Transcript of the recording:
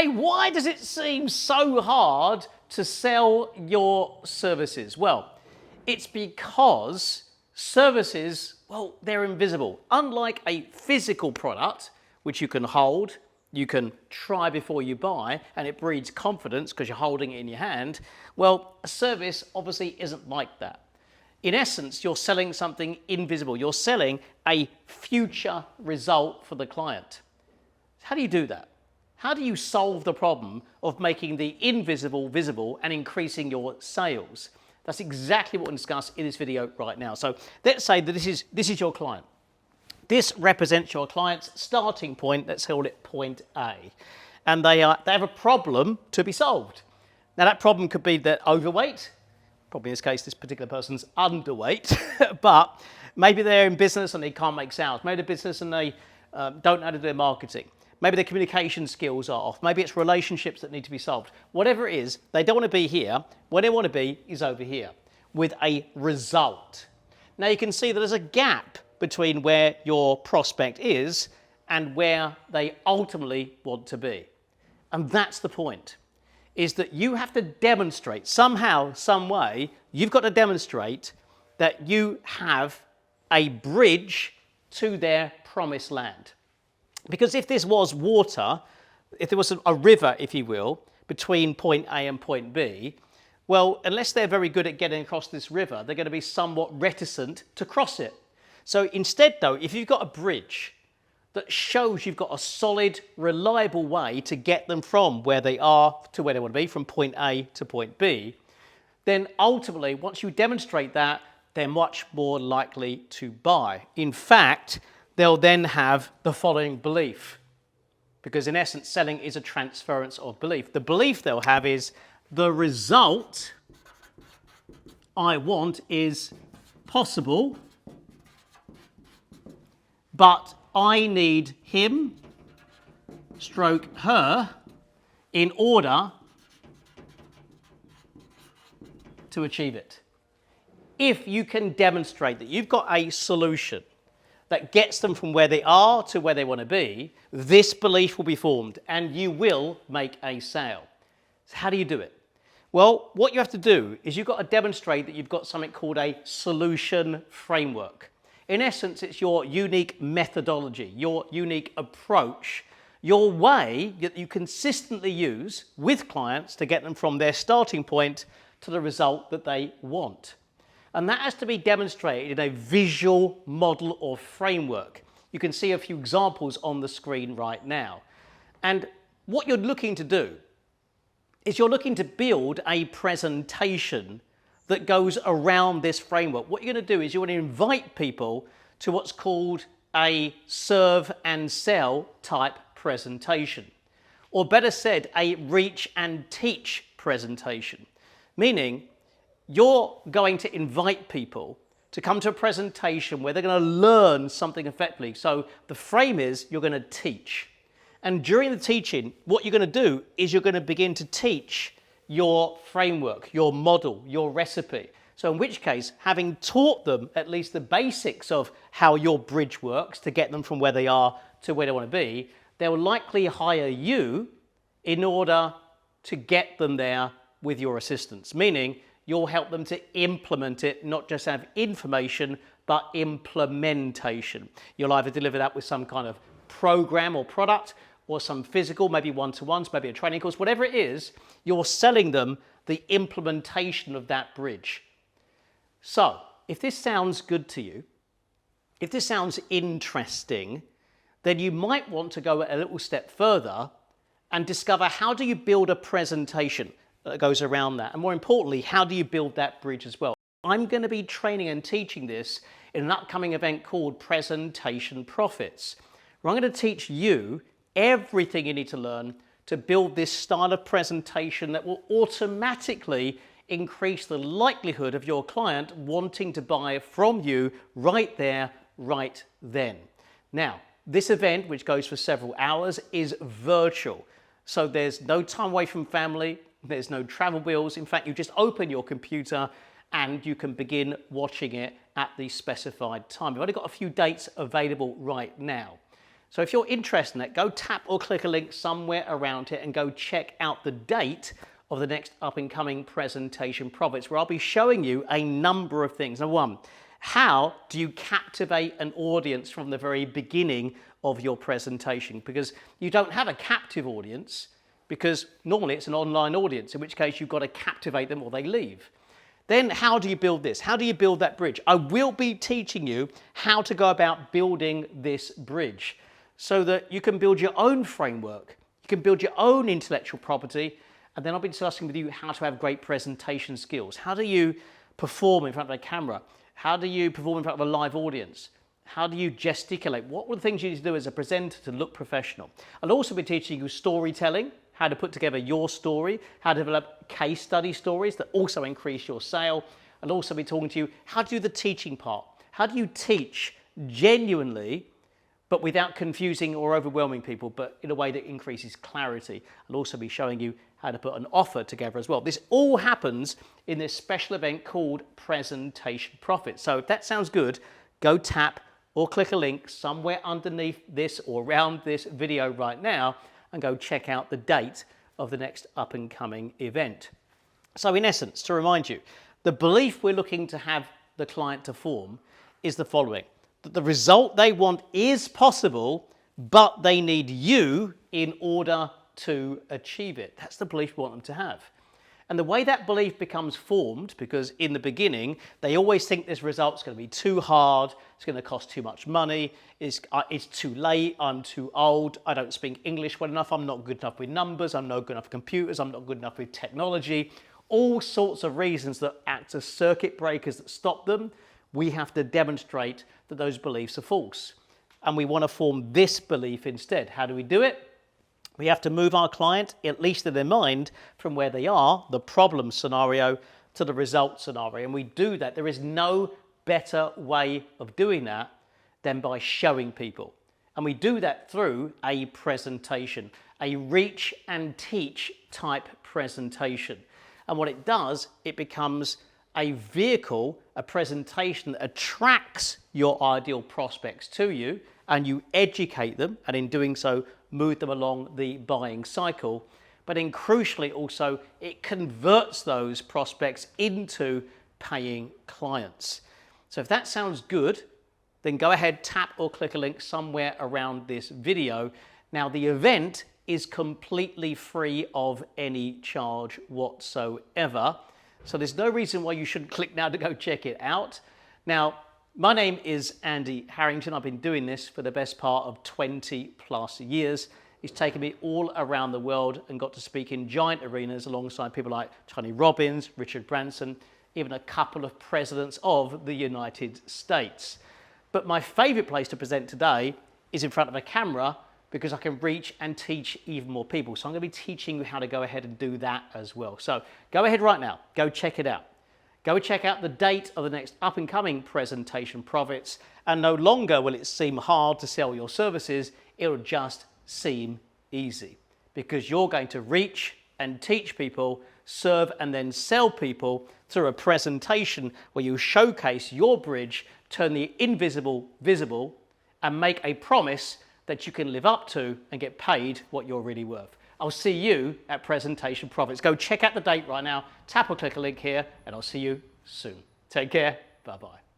Hey, why does it seem so hard to sell your services? Well, it's because services, well, they're invisible. Unlike a physical product, which you can hold, you can try before you buy, and it breeds confidence because you're holding it in your hand, well, a service obviously isn't like that. In essence, you're selling something invisible. You're selling a future result for the client. How do you do that? How do you solve the problem of making the invisible visible and increasing your sales? That's exactly what we'll discuss in this video right now. So let's say that this is your client. This represents your client's starting point. Let's call it point A. And they have a problem to be solved. Now that problem could be they're overweight. Probably in this case, this particular person's underweight, but maybe they're in business and they can't make sales. Maybe they're business and they don't know how to do their marketing. Maybe their communication skills are off. Maybe it's relationships that need to be solved. Whatever it is, they don't want to be here. Where they want to be is over here with a result. Now you can see that there's a gap between where your prospect is and where they ultimately want to be. And that's the point, is that you have to demonstrate somehow, some way, you've got to demonstrate that you have a bridge to their promised land. Because if this was water, if there was a river, if you will, between point A and point B, well, unless they're very good at getting across this river, they're going to be somewhat reticent to cross it. So instead, though, if you've got a bridge that shows you've got a solid, reliable way to get them from where they are to where they want to be, from point A to point B, then ultimately, once you demonstrate that, they're much more likely to buy. In fact, they'll then have the following belief, because in essence, selling is a transference of belief. The belief they'll have is the result I want is possible, but I need him, stroke her, in order to achieve it. If you can demonstrate that you've got a solution that gets them from where they are to where they want to be, this belief will be formed and you will make a sale. So how do you do it? Well, what you have to do is you've got to demonstrate that you've got something called a solution framework. In essence, it's your unique methodology, your unique approach, your way that you consistently use with clients to get them from their starting point to the result that they want. And that has to be demonstrated in a visual model or framework. You can see a few examples on the screen right now. And what you're looking to do is you're looking to build a presentation that goes around this framework. What you're going to do is you want to invite people to what's called a serve and sell type presentation. Or better said, a reach and teach presentation. Meaning, you're going to invite people to come to a presentation where they're going to learn something effectively. So the frame is you're going to teach. And during the teaching, what you're going to do is you're going to begin to teach your framework, your model, your recipe. So in which case, having taught them at least the basics of how your bridge works to get them from where they are to where they want to be, they'll likely hire you in order to get them there with your assistance. Meaning, you'll help them to implement it, not just have information, but implementation. You'll either deliver that with some kind of program or product, or some physical, maybe one-to-ones, maybe a training course, whatever it is, you're selling them the implementation of that bridge. So, if this sounds good to you, if this sounds interesting, then you might want to go a little step further and discover how do you build a presentation that goes around that. And more importantly, how do you build that bridge as well? I'm going to be training and teaching this in an upcoming event called Presentation Profits, where I'm going to teach you everything you need to learn to build this style of presentation that will automatically increase the likelihood of your client wanting to buy from you right there, right then. Now, this event, which goes for several hours, is virtual. So there's no time away from family, there's no travel bills. In fact, you just open your computer and you can begin watching it at the specified time. We've only got a few dates available right now. So if you're interested in that, go tap or click a link somewhere around here and go check out the date of the next up-and-coming presentation profits, where I'll be showing you a number of things. Number one, how do you captivate an audience from the very beginning of your presentation? Because you don't have a captive audience, because normally it's an online audience, in which case you've got to captivate them or they leave. Then how do you build this? How do you build that bridge? I will be teaching you how to go about building this bridge so that you can build your own framework, you can build your own intellectual property, and then I'll be discussing with you how to have great presentation skills. How do you perform in front of a camera? How do you perform in front of a live audience? How do you gesticulate? What are the things you need to do as a presenter to look professional? I'll also be teaching you storytelling, how to put together your story, how to develop case study stories that also increase your sale. I'll also be talking to you how to do the teaching part. How do you teach genuinely, but without confusing or overwhelming people, but in a way that increases clarity. I'll also be showing you how to put an offer together as well. This all happens in this special event called Presentation Profits. So if that sounds good, go tap or click a link somewhere underneath this or around this video right now and go check out the date of the next up-and-coming event. So in essence, to remind you, the belief we're looking to have the client to form is the following: that the result they want is possible, but they need you in order to achieve it. That's the belief we want them to have. And the way that belief becomes formed, because in the beginning, they always think this result's going to be too hard, it's going to cost too much money, it's too late, I'm too old, I don't speak English well enough, I'm not good enough with numbers, I'm not good enough with computers, I'm not good enough with technology. All sorts of reasons that act as circuit breakers that stop them. We have to demonstrate that those beliefs are false. And we want to form this belief instead. How do we do it? We have to move our client, at least in their mind, from where they are, the problem scenario, to the result scenario. And we do that. There is no better way of doing that than by showing people. And we do that through a presentation, a reach and teach type presentation. And what it does, it becomes a vehicle, a presentation that attracts your ideal prospects to you, and you educate them, and in doing so, move them along the buying cycle. But then crucially also, it converts those prospects into paying clients. So if that sounds good, then go ahead, tap or click a link somewhere around this video. Now the event is completely free of any charge whatsoever. So there's no reason why you shouldn't click now to go check it out. Now, my name is Andy Harrington. I've been doing this for the best part of 20 plus years. It's taken me all around the world and got to speak in giant arenas alongside people like Robbins, Richard Branson, even a couple of presidents of the United States. But my favorite place to present today is in front of a camera, because I can reach and teach even more people. So I'm going to be teaching you how to go ahead and do that as well. So go ahead right now, go check it out. Go check out the date of the next up-and-coming presentation profits, and no longer will it seem hard to sell your services, it'll just seem easy, because you're going to reach and teach people, serve and then sell people through a presentation where you showcase your bridge, turn the invisible visible, and make a promise that you can live up to and get paid what you're really worth. I'll see you at Presentation Profits. Go check out the date right now, tap or click a link here, and I'll see you soon. Take care. Bye-bye.